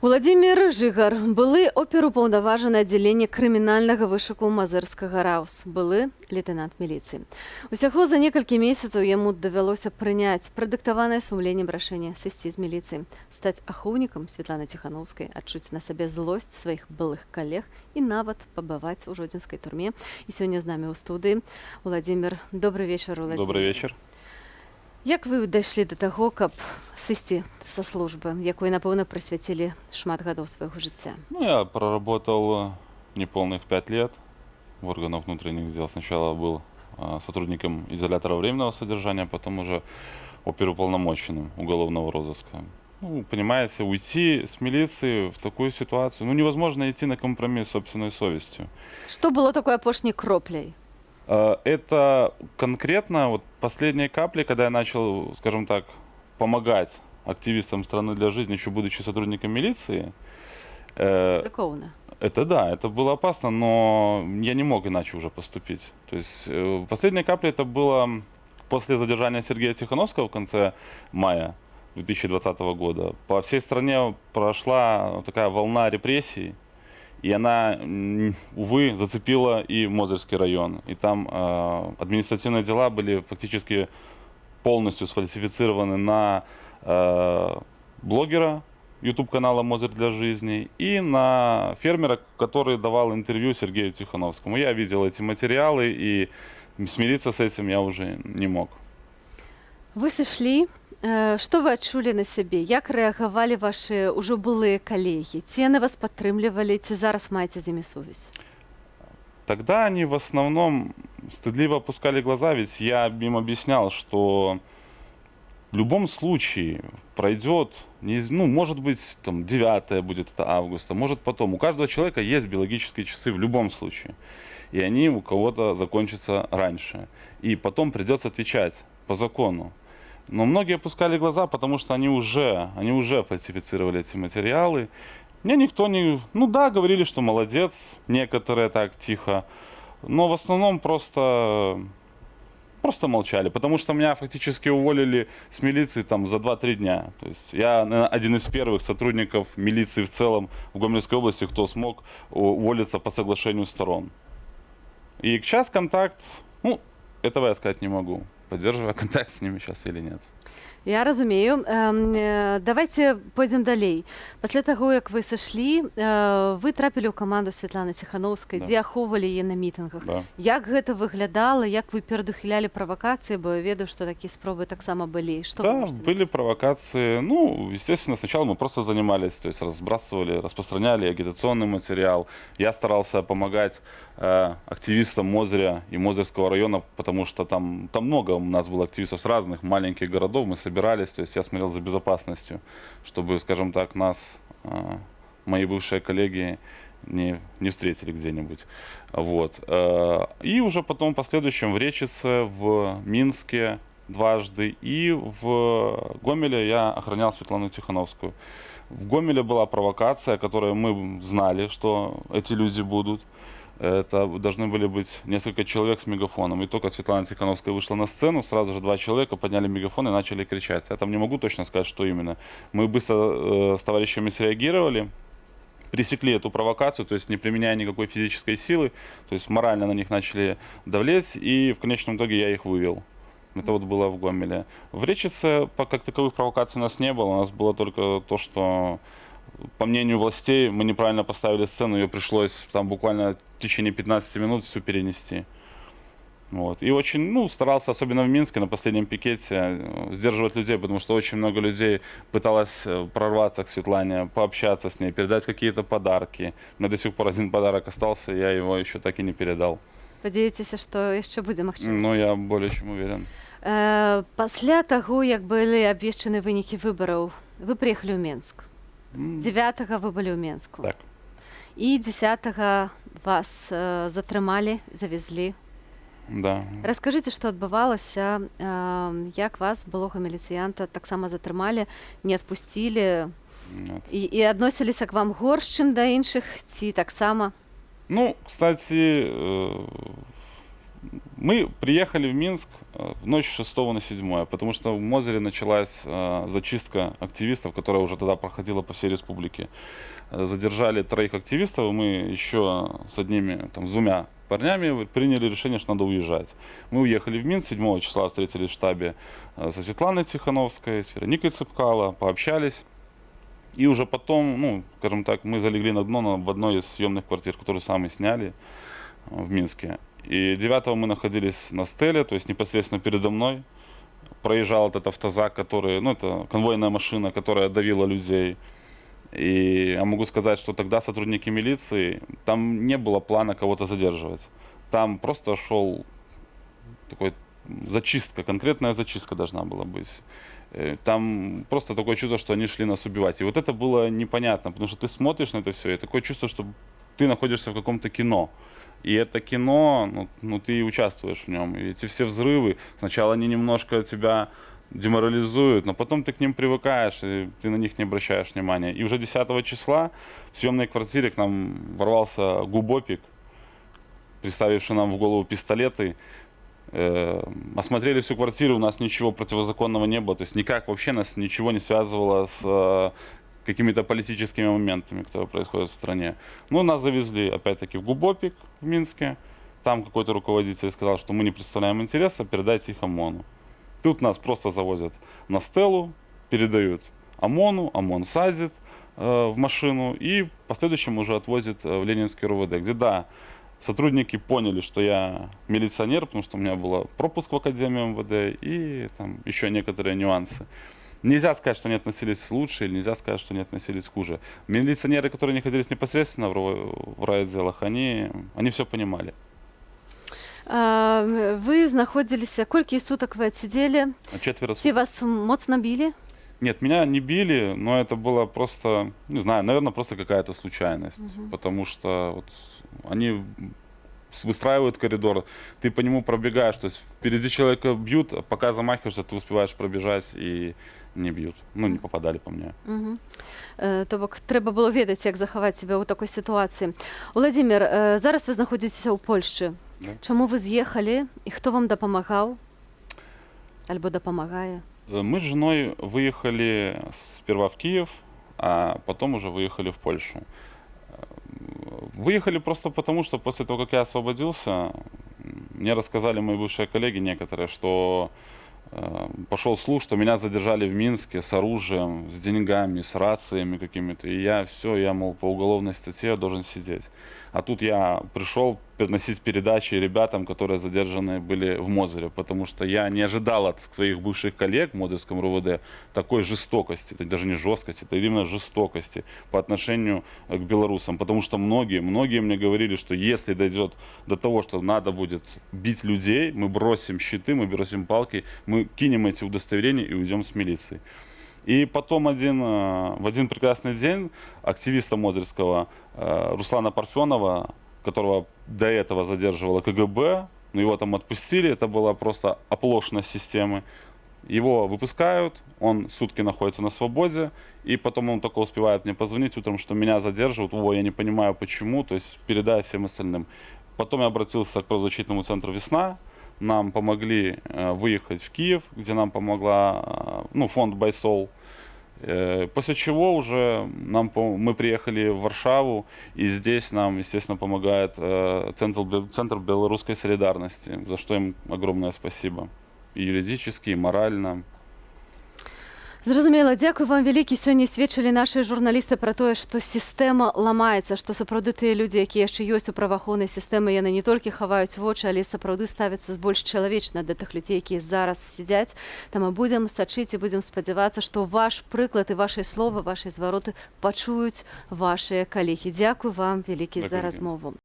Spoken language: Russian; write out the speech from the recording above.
Уладзімір Жыгар, былы оперупаўнаважаны аддзяленне крымінальнага вышуку мазырскага РАУС, былы лейтенант міліцыі. Усяго за некалькі месяцаў яму давялося прыняць прадыктаванае сумленнем рашэнне сысці з міліцыі, стаць ахоўнікам Светланы Ціханаўскай, адчуць на сабе злосць сваіх былых калег і нават пабываць у жодзінскай турме. І сёння з намі ў студыі Уладзімір. Добрый вечар, Уладзімір. Добрый вечер. Як вы дайшлі да таго, каб сысці са службы, якой, напэўна, прысвяцілі шмат гадоў свайго жыцця? Ну, я проработал неполных 5 лет в органах внутренних дел. Сначала был сотрудником изолятора временного содержания, потом уже оперуполномоченным уголовного розыска. Ну, понимаете, уйти с милиции в такую ситуацию, ну, невозможно идти на компромисс с собственной совестью. Што было такой апошняй кропляй? Это конкретно вот последние капли, когда я начал, скажем так, помогать активистам «Страны для жизни», еще будучи сотрудником милиции. Закованно. Это да, это было опасно, но я не мог иначе уже поступить. То есть последняя капля это было после задержания Сергея Тихановского в конце мая 2020 года. По всей стране прошла такая волна репрессий. И она, увы, зацепила и Мозырский район. И там административные дела были фактически полностью сфальсифицированы на блогера YouTube-канала «Мозырь для жизни» и на фермера, который давал интервью Сергею Тихановскому. Я видел эти материалы, и смириться с этим я уже не мог. Вы сышлі. Што вы адчулі на сябе? Як рэагавалі вашы ўжо былыя калегі? Ці яны вас падтрымлівалі, ці зараз маеце з імі сувязь? Тогда они в основном стыдливо опускали глаза, ведь я им объяснял, что в любом случае пройдет, ну, может быть, там, 9 будет это августа, может потом. У каждого человека есть биологические часы в любом случае. И они у кого-то закончатся раньше. И потом придется отвечать по закону. Но многие опускали глаза, потому что они уже фальсифицировали эти материалы. Мне никто не... Ну да, говорили, что молодец, некоторые так тихо. Но в основном просто молчали, потому что меня фактически уволили с милиции там за 2-3 дня. То есть я, наверное, один из первых сотрудников милиции в целом в Гомельской области, кто смог уволиться по соглашению сторон. И сейчас контакт, ну, этого я сказать не могу. Поддерживаю контакт с ними сейчас или нет. Я разумею. Давайте пойдзем далей. Пасля таго, як вы сышлі, вы трапілі ў каманду Светланы Ціханаўскай, дзе ахоўвалі яе на мітынгах. Да. Як гэта выглядала, як вы перадухілялі правакацыі, бо я ведаю, што такія спробы таксама былі. Што да, были провокации. Ну, естественно, сначала мы просто занимались, то есть разбрасывали, распространяли агитационный материал. Я старался помогать активистам Мозыря и Мозырского района, потому что там много у нас было активистов с разных маленьких городов, мы собирались, то есть я смотрел за безопасностью, чтобы, скажем так, нас, мои бывшие коллеги, не встретили где-нибудь. Вот. И уже потом в последующем в Речице, в Минске дважды и в Гомеле я охранял Светлану Тихановскую. В Гомеле была провокация, которую мы знали, что эти люди будут. Это должны были быть несколько человек с мегафоном. И только Светлана Тихановская вышла на сцену, сразу же 2 человека подняли мегафон и начали кричать. Я там не могу точно сказать, что именно. Мы быстро с товарищами среагировали, пресекли эту провокацию, то есть не применяя никакой физической силы, то есть морально на них начали давлеть, и в конечном итоге я их вывел. Это вот было в Гомеле. В Речице как таковых провокаций у нас не было, у нас было только то, что... По мнению властей, мы неправильно поставили сцену, ее пришлось там буквально в течение 15 минут все перенести. Вот. И очень, старался, особенно в Минске, на последнем пикете, сдерживать людей, потому что очень много людей пыталось прорваться к Светлане, пообщаться с ней, передать какие-то подарки. У меня до сих пор один подарок остался, я его еще так и не передал. Спадзяецеся, што яшчэ будзе магчымасць? Ну, я более чем уверен. Пасля таго, як былі абвешчаны вынікі выбараў, вы прыехалі ў Менск. 9-го вы былі ў Менску. Так. І 10-го вас затрымалі, завезлі. Да. Раскажыце, што адбывалася, як вас, былога міліцыянта, таксама затрымалі, не адпусцілі і адносіліся к вам горш, чым да іншых, ці таксама? Ну, кстати, Мы приехали в Минск в ночь с 6 на 7, потому что в Мозыре началась зачистка активистов, которая уже тогда проходила по всей республике. Задержали 3 активистов, и мы еще с одними, там, с 2 парнями приняли решение, что надо уезжать. Мы уехали в Минск, 7 числа встретились в штабе со Светланой Тихановской, с Вероникой Цыпкало, пообщались. И уже потом, ну, скажем так, мы залегли на дно в одной из съемных квартир, которую сами сняли в Минске. И 9 мы находились на стеле, то есть непосредственно передо мной проезжал этот автозак, который, ну, это конвойная машина, которая давила людей. И я могу сказать, что тогда сотрудники милиции, там не было плана кого-то задерживать. Там просто шел такой зачистка, конкретная зачистка должна была быть. Там просто такое чувство, что они шли нас убивать. И вот это было непонятно, потому что ты смотришь на это все, и такое чувство, что ты находишься в каком-то кино. И это кино, ну ты и участвуешь в нем. И эти все взрывы, сначала они немножко тебя деморализуют, но потом ты к ним привыкаешь, и ты на них не обращаешь внимания. И уже 10 числа в съемной квартире к нам ворвался губопик, приставивший нам в голову пистолеты. Осмотрели всю квартиру, у нас ничего противозаконного не было, то есть никак вообще нас ничего не связывало с какими-то политическими моментами, которые происходят в стране. Ну, нас завезли опять-таки в губопик в Минске, там какой-то руководитель сказал, что мы не представляем интереса, передайте их ОМОНу. Тут нас просто завозят на стелу, передают ОМОНу, ОМОН садит в машину и в последующем уже отвозит в Ленинский РУВД, где, да, сотрудники поняли, что я милиционер, потому что у меня был пропуск в Академию МВД и там еще некоторые нюансы. Нельзя сказать, что они относились лучше, или нельзя сказать, что они относились хуже. Милиционеры, которые находились непосредственно в райотделах, они все понимали. Вы знаходзіліся, колькі суток вы отсидели? 4 Ці суток. вас моцно били? Нет, меня не били, но это было просто, не знаю, наверное, просто какая-то случайность. Потому что вот они выстраивают коридор, ты по нему пробегаешь, то есть впереди человека бьют, а пока замахиваешься, ты успеваешь пробежать и не бьют. Ну, не попадали по мне. То бок трэба было ведаць, як захаваць сябе ў такой сітуацыі. Уладзімир, зараз вы знаходзіцеся ў Польшчы. Да. Чаму вы з'ехалі і хто вам дапамагаў? Альбо дапамагае? Мы с женой выехали сперва в Киев, а потом уже выехали в Польшу. Выехали просто потому, что после того, как я освободился, мне рассказали мои бывшие коллеги некоторые, что пошел слух, что меня задержали в Минске с оружием, с деньгами, с рациями какими-то. И я, мол, по уголовной статье должен сидеть. А тут я пришел приносить передачи ребятам, которые задержаны были в Мозыре, потому что я не ожидал от своих бывших коллег в Мозырском РУВД такой жестокости, это даже не жесткости, это именно жестокости по отношению к белорусам, потому что многие мне говорили, что если дойдет до того, что надо будет бить людей, мы бросим щиты, мы бросим палки, мы кинем эти удостоверения и уйдем с милицией. И потом в один прекрасный день активиста Мозырского Руслана Парфенова, которого до этого задерживало КГБ, но его там отпустили, это была просто оплошность системы. Его выпускают, он сутки находится на свободе, и потом он только успевает мне позвонить утром, что меня задерживают, я не понимаю почему, то есть передай всем остальным. Потом я обратился к правозащитному центру «Весна», нам помогли выехать в Киев, где нам помогла фонд «Байсол». После чего уже мы приехали в Варшаву, и здесь нам, естественно, помогает Центр белорусской солидарности, за что им огромное спасибо. И юридически, и морально. Зразумела, дзякуй вам вялікі. Сёння сведчылі нашы журналісты пра тое, што сістэма ламаецца, што сапраўды тыя людзі, якія яшчэ ёсць у праваахоўнай сістэмы, яны не толькі хаваюць вочы, але сапраўды ставяцца больш чалавечна да тых людзей, якія зараз сядзяць. Там мы будзем сачыць і будзем спадзявацца, што ваш прыклад і вашыя словы, вашыя звароты пачуюць вашыя калегі. Дзякуй вам вялікі за размову.